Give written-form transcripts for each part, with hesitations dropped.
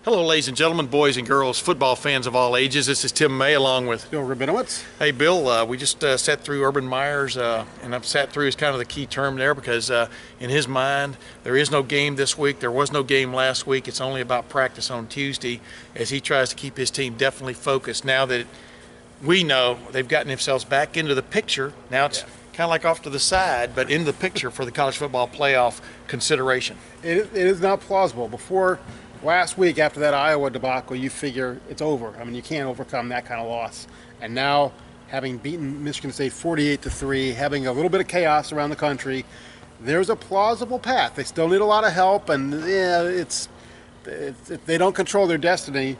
Hello, ladies and gentlemen, boys and girls, football fans of all ages. This is Tim May along with Bill Rabinowitz. Hey, Bill, we just sat through Urban Meyer's, and I've sat through is kind of the key term there because in his mind, there is no game this week. There was no game last week. It's only about practice on Tuesday as he tries to keep his team definitely focused. Now that we know they've gotten themselves back into the picture, now it's kind of like off to the side, but into the picture for the college football playoff consideration. It is not plausible. Before last week, after that Iowa debacle, you figure it's over. I mean, you can't overcome that kind of loss. And now, having beaten Michigan State 48-3, having a little bit of chaos around the country, there's a plausible path. They still need a lot of help, and they don't control their destiny,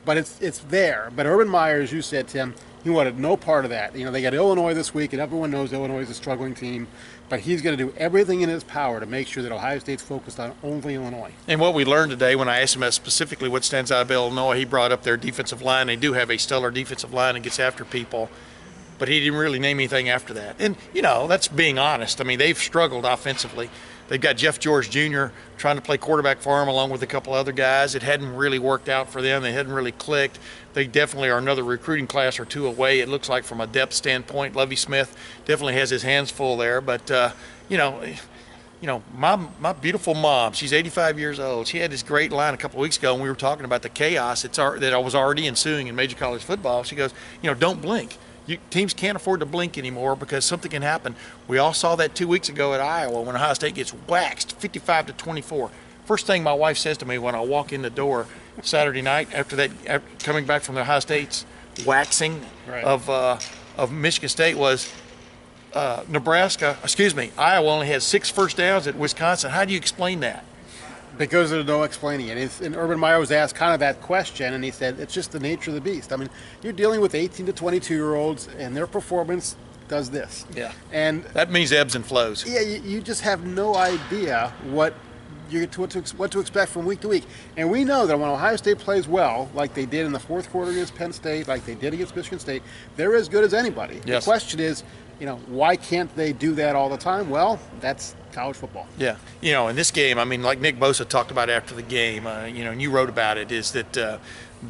but it's there. But Urban Meyer, as you said, Tim, he wanted no part of that. You know, they got Illinois this week, and everyone knows Illinois is a struggling team. But he's going to do everything in his power to make sure that Ohio State's focused on only Illinois. And what we learned today, when I asked him specifically what stands out of Illinois, he brought up their defensive line. They do have a stellar defensive line and gets after people, but he didn't really name anything after that. And, you know, that's being honest. I mean, they've struggled offensively. They've got Jeff George Jr. trying to play quarterback for him along with a couple other guys. It hadn't really worked out for them. They hadn't really clicked. They definitely are another recruiting class or two away, it looks like, from a depth standpoint. Lovie Smith definitely has his hands full there. But, you know, my beautiful mom, she's 85 years old. She had this great line a couple of weeks ago when we were talking about the chaos that was already ensuing in major college football. She goes, you know, don't blink. Teams can't afford to blink anymore because something can happen. We all saw that 2 weeks ago at Iowa when Ohio State gets waxed 55-24. First thing my wife says to me when I walk in the door Saturday night after coming back from the Ohio State's waxing of Michigan State was Iowa only had 6 first downs at Wisconsin. How do you explain that? Because there's no explaining it. And Urban Meyer was asked kind of that question, and he said, it's just the nature of the beast. I mean, you're dealing with 18 to 22-year-olds, and their performance does this. Yeah. And that means ebbs and flows. Yeah, you just have no idea what to expect from week to week. And we know that when Ohio State plays well, like they did in the fourth quarter against Penn State, like they did against Michigan State, they're as good as anybody. Yes. The question is, you know, why can't they do that all the time? Well, that's college football. Yeah. You know, in this game, I mean, like Nick Bosa talked about after the game, you know, and you wrote about it, is that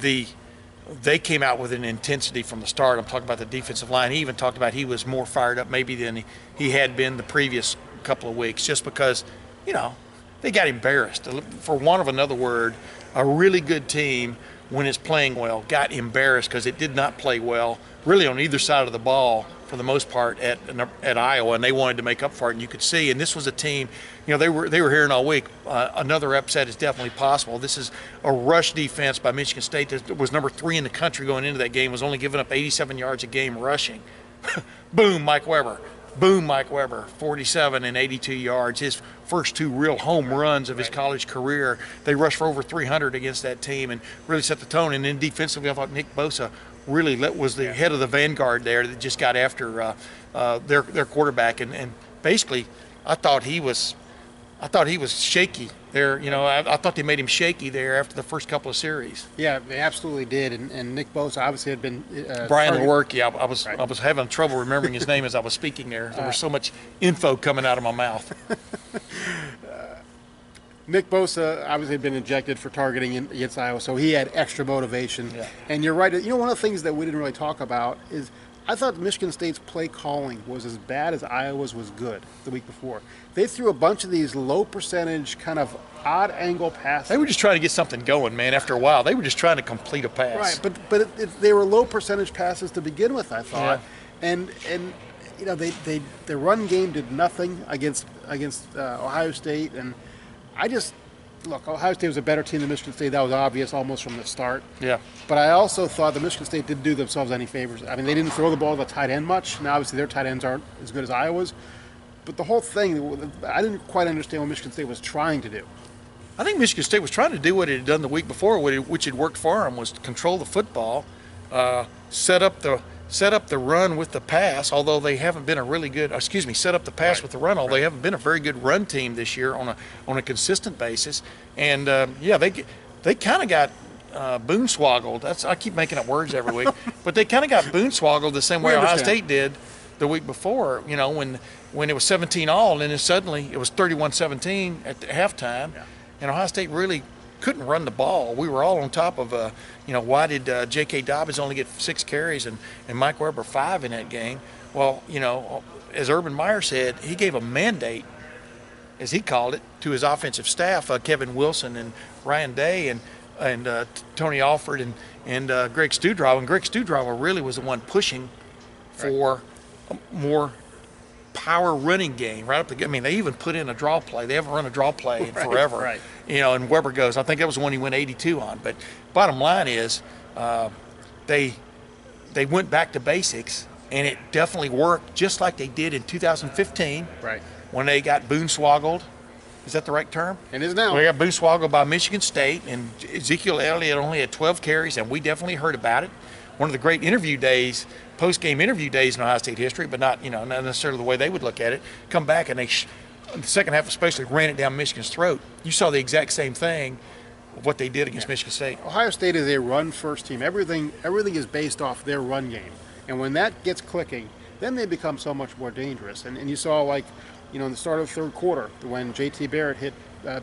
they came out with an intensity from the start. I'm talking about the defensive line. He even talked about he was more fired up maybe than he had been the previous couple of weeks just because, you know, they got embarrassed. For want of another word, a really good team, when it's playing well, got embarrassed because it did not play well really on either side of the ball for the most part at Iowa, and they wanted to make up for it, and you could see. And this was a team, you know, they were hearing all week, another upset is definitely possible. This is a rush defense by Michigan State that was number 3 in the country going into that game, was only giving up 87 yards a game rushing. Boom, Mike Weber. Boom, Mike Weber, 47 and 82 yards, his first 2 real home runs of his college career. They rushed for over 300 against that team and really set the tone. And then defensively, I thought Nick Bosa really was the head of the vanguard there that just got after their quarterback. And basically, I thought he was shaky there. You know, I thought they made him shaky there after the first couple of series. Yeah, they absolutely did. And Nick Bosa obviously had been Brian Lewerke. I was having trouble remembering his name as I was speaking there. There was so much info coming out of my mouth. Nick Bosa obviously had been ejected for targeting against Iowa, so he had extra motivation. Yeah. And you're right. You know, one of the things that we didn't really talk about is I thought Michigan State's play calling was as bad as Iowa's was good the week before. They threw a bunch of these low percentage, kind of odd angle passes. They were just trying to get something going, man. After a while, they were just trying to complete a pass. Right, but they were low percentage passes to begin with, I thought. Yeah. And you know, their run game did nothing against Ohio State, and look, Ohio State was a better team than Michigan State. That was obvious almost from the start. Yeah. But I also thought that Michigan State didn't do themselves any favors. I mean, they didn't throw the ball to the tight end much. Now, obviously, their tight ends aren't as good as Iowa's. But the whole thing, I didn't quite understand what Michigan State was trying to do. I think Michigan State was trying to do what it had done the week before, which had worked for them, was to control the football, set up the run with the pass, although they haven't been set up the pass with the run, although they haven't been a very good run team this year on a consistent basis. And they kind of got boonswoggled. I keep making up words every week, but they kind of got boonswoggled the same way Ohio State did the week before. You know, when it was 17-all, and then suddenly it was 31-17 at the halftime, and Ohio State really couldn't run the ball. We were all on top of, why did J.K. Dobbins only get 6 carries and Mike Weber 5 in that game? Well, as Urban Meyer said, he gave a mandate, as he called it, to his offensive staff, Kevin Wilson and Ryan Day and Tony Alford and Greg Studraw. And Greg Studraw really was the one pushing for a more power running game right up the. I mean, they even put in a draw play. They haven't run a draw play in forever. Right. And Weber goes. I think that was the one he went 82 on. But bottom line is, they went back to basics, and it definitely worked, just like they did in 2015. Right. When they got boonswoggled. Is that the right term? It is now. We got boonswoggled by Michigan State, and Ezekiel Elliott only had 12 carries, and we definitely heard about it. One of the great interview days, post-game interview days in Ohio State history, but not necessarily the way they would look at it. Come back and they, in the second half especially, ran it down Michigan's throat. You saw the exact same thing of what they did against Michigan State. Ohio State is a run-first team. Everything is based off their run game, and when that gets clicking, then they become so much more dangerous. And you saw, in the start of the third quarter, when J.T. Barrett hit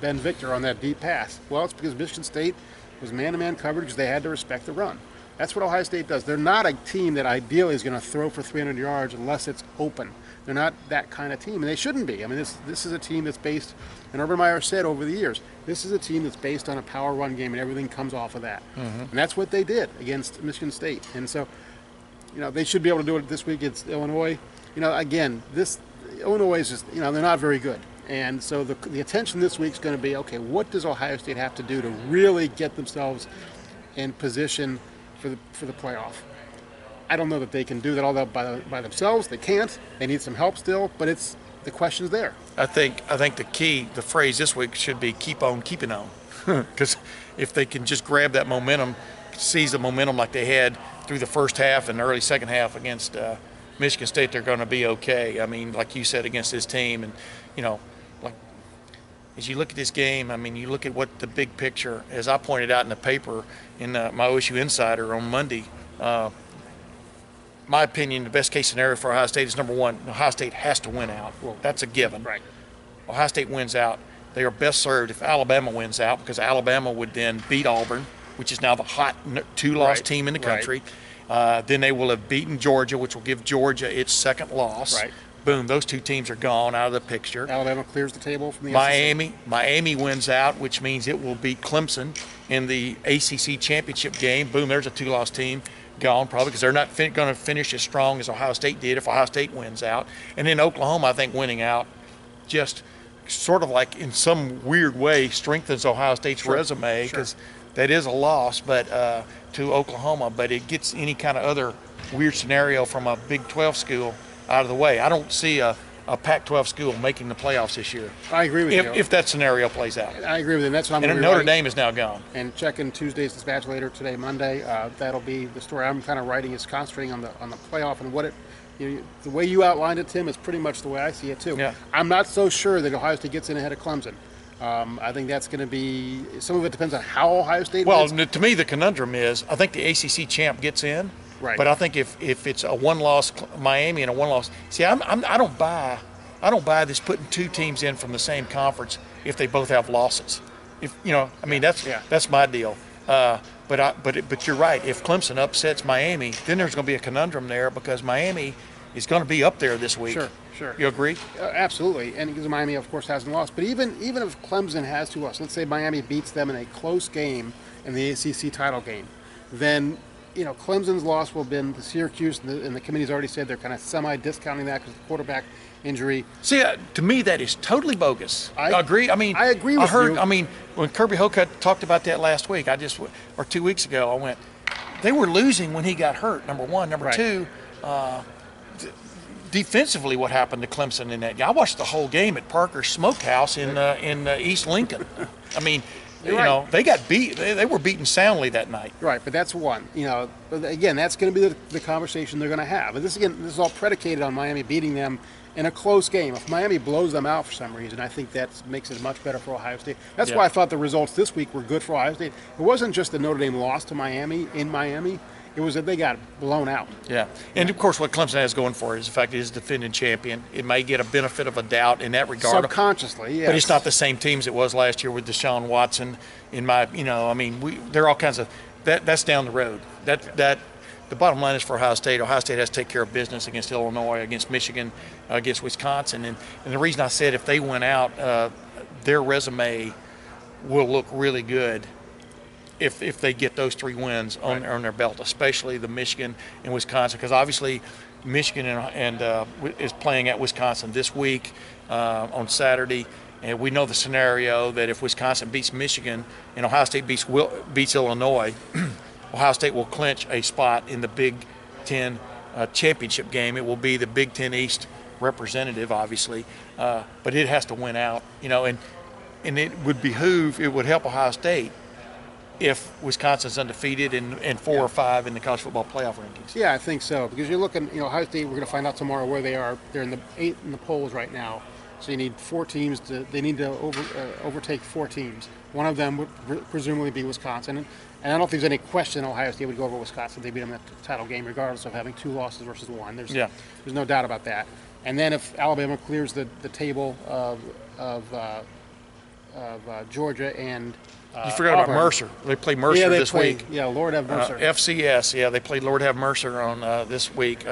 Ben Victor on that deep pass. Well, it's because Michigan State was man-to-man coverage because they had to respect the run. That's what Ohio State does. They're not a team that ideally is going to throw for 300 yards unless it's open. They're not that kind of team, and they shouldn't be. I mean, this is a team that's based, and Urban Meyer said over the years, this is a team that's based on a power run game, and everything comes off of that. Mm-hmm. And that's what they did against Michigan State. And so, they should be able to do it this week against Illinois. Again, Illinois is just, they're not very good. And so the attention this week is going to be, okay, what does Ohio State have to do to really get themselves in position for the playoff? I don't know that they can do that all by themselves. They can't. They need some help still, but the question's there. I think the phrase this week should be keep on keeping on. Because if they can just grab that momentum, seize the momentum like they had through the first half and early second half against Michigan State, they're going to be okay. I mean, like you said, against this team. And, as you look at this game, I mean, you look at what the big picture, as I pointed out in the paper in my OSU Insider on Monday, my opinion, the best case scenario for Ohio State is, number one, Ohio State has to win out. Well, that's a given. Right. Ohio State wins out. They are best served if Alabama wins out, because Alabama would then beat Auburn, which is now the hot 2-loss team in the country. Right. Then they will have beaten Georgia, which will give Georgia its second loss. Right. Boom, those two teams are gone out of the picture. Alabama clears the table from the Miami wins out, which means it will beat Clemson in the ACC championship game. Boom, there's a 2-loss team gone, probably, because they're not going to finish as strong as Ohio State did if Ohio State wins out. And then Oklahoma, I think, winning out just sort of like in some weird way strengthens Ohio State's resume, because that is a loss, but to Oklahoma, but it gets any kind of other weird scenario from a Big 12 school out of the way. I don't see a Pac-12 school making the playoffs this year. I agree with you. If that scenario plays out. I agree with you. And that's what I'm going to Notre Dame is now gone. And checking Tuesday's dispatch later today, Monday. That'll be the story I'm kind of writing, is concentrating on the playoff and what it. The way you outlined it, Tim, is pretty much the way I see it too. Yeah. I'm not so sure that Ohio State gets in ahead of Clemson. I think that's going to be, some of it depends on how Ohio State wins. Well, to me, the conundrum is, I think the ACC champ gets in. Right. But I think if it's a one-loss Miami and a one-loss, see, I don't buy this putting two teams in from the same conference if they both have losses. That's my deal. But you're right. If Clemson upsets Miami, then there's going to be a conundrum there, because Miami is going to be up there this week. Sure. You agree? Absolutely. And because Miami, of course, hasn't lost. But even if Clemson has to lose, let's say Miami beats them in a close game in the ACC title game, then Clemson's loss will have been to Syracuse, and the committee's already said they're kind of semi-discounting that because of the quarterback injury. See, to me, that is totally bogus. I agree. I mean, I agree with you. I mean, when Kirby Hocutt talked about that last week, or 2 weeks ago, I went, they were losing when he got hurt, number one. Number two, defensively, what happened to Clemson in that game? I watched the whole game at Parker's Smokehouse in East Lincoln. I mean, they got beat. They were beaten soundly that night. Right, but that's one. But again, that's going to be the conversation they're going to have. And this is all predicated on Miami beating them in a close game. If Miami blows them out for some reason, I think that makes it much better for Ohio State. That's why I thought the results this week were good for Ohio State. It wasn't just the Notre Dame loss to Miami in Miami. It was that they got blown out. Yeah, and of course, what Clemson has going for it is the fact it is defending champion. It may get a benefit of a doubt in that regard, Subconsciously, yes. but it's not the same teams it was last year with Deshaun Watson. There are all kinds of that's down the road. The bottom line is for Ohio State has to take care of business against Illinois, against Michigan, against Wisconsin, and the reason I said if they went out, their resume will look really good if they get those 3 wins on their belt, especially the Michigan and Wisconsin, because obviously Michigan is playing at Wisconsin this week on Saturday, and we know the scenario that if Wisconsin beats Michigan and Ohio State beats Illinois, Ohio State will clinch a spot in the Big Ten championship game. It will be the Big Ten East representative, obviously, but it has to win out, and it would help Ohio State if Wisconsin's undefeated and 4 or 5 in the college football playoff rankings. Yeah, I think so, because you're looking, Ohio State, we're going to find out tomorrow where they are. They're in the 8th in the polls right now. So you need 4 teams they need to overtake 4 teams. One of them would presumably be Wisconsin. And I don't think there's any question Ohio State would go over Wisconsin. They beat them in the title game, regardless of having 2 losses versus 1. There's no doubt about that. And then if Alabama clears the table of Georgia and you forgot Auburn. about Mercer. They play Mercer this week. Yeah, Lord have Mercer. FCS, they played Lord have Mercer on this week.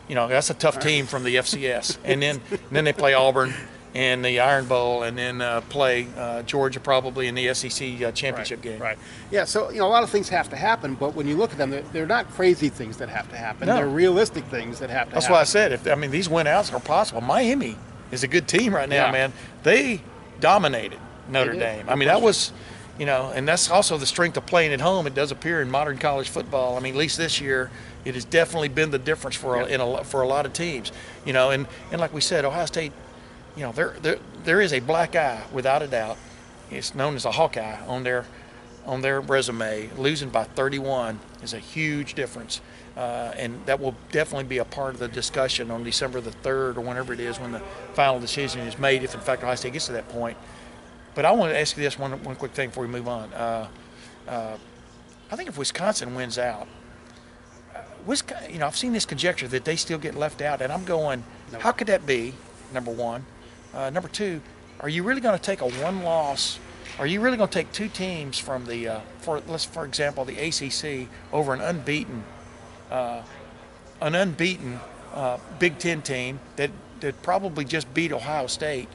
That's a tough team from the FCS. And then they play Auburn in the Iron Bowl, and then play Georgia probably in the SEC championship game. Right. Yeah, so a lot of things have to happen, but when you look at them, they're not crazy things that have to happen. No. They're realistic things that have to That's happen. why I said, these win outs are possible. Miami is a good team right now, man. They dominated Notre Dame. That was, and that's also the strength of playing at home. It does appear in modern college football. At least this year, it has definitely been the difference for a lot of teams. And like we said, Ohio State, there is a black eye without a doubt. It's known as a Hawkeye on their resume. Losing by 31 is a huge difference, and that will definitely be a part of the discussion on December the 3rd or whenever it is when the final decision is made, if in fact Ohio State gets to that point. But I want to ask you this one quick thing before we move on. I think if Wisconsin wins out, I've seen this conjecture that they still get left out, and I'm going, how could that be? Number one. Number two, are you really going to take a one-loss? Are you really going to take 2 teams from for example, the ACC over an unbeaten Big Ten team that probably just beat Ohio State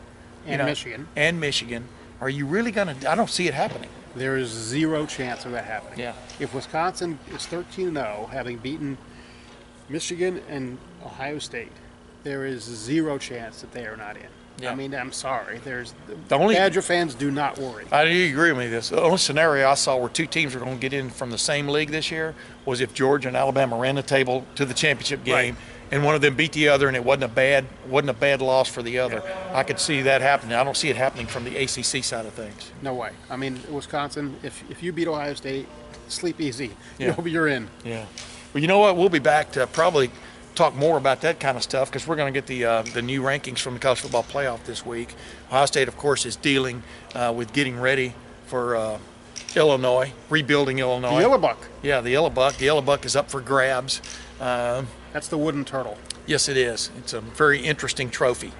and Michigan? Are you really going to? I don't see it happening. There is 0 chance of that happening. Yeah. If Wisconsin is 13-0, having beaten Michigan and Ohio State, there is 0 chance that they are not in. Yeah. I'm sorry. Badger fans do not worry. I do agree with me. The only scenario I saw where 2 teams were going to get in from the same league this year was if Georgia and Alabama ran the table to the championship game, and one of them beat the other, and it wasn't a bad loss for the other. I could see that happening. I don't see it happening from the ACC side of things. No way. Wisconsin, if you beat Ohio State, sleep easy. Yeah. You're in. Yeah. Well, you know what? We'll be back to probably talk more about that kind of stuff because we're going to get the new rankings from the college football playoff this week. Ohio State, of course, is dealing with getting ready for Illinois, rebuilding Illinois. The Illibuck. Yeah, the Illibuck. The Illibuck is up for grabs. That's the wooden turtle. Yes, it is. It's a very interesting trophy.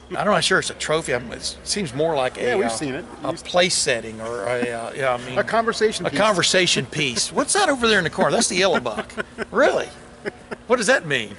I'm not sure it's a trophy. It seems more like we've seen it. A place setting or a conversation piece. A conversation piece. What's that over there in the corner? That's the Illibuck. Really? What does that mean?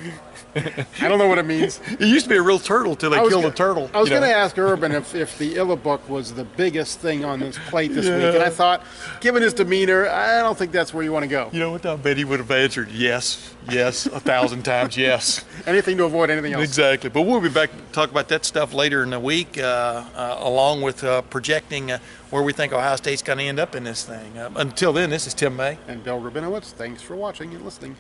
I don't know what it means. It used to be a real turtle till they killed a turtle. I was going to ask Urban if the Illibuck was the biggest thing on this plate this week, and I thought, given his demeanor, I don't think that's where you want to go. You know what? I bet he would have answered yes, 1,000 times yes. Anything to avoid anything else. Exactly. But we'll be back to talk about that stuff later in the week, along with projecting where we think Ohio State's going to end up in this thing. Until then, this is Tim May. And Bill Rabinowitz. Thanks for watching and listening.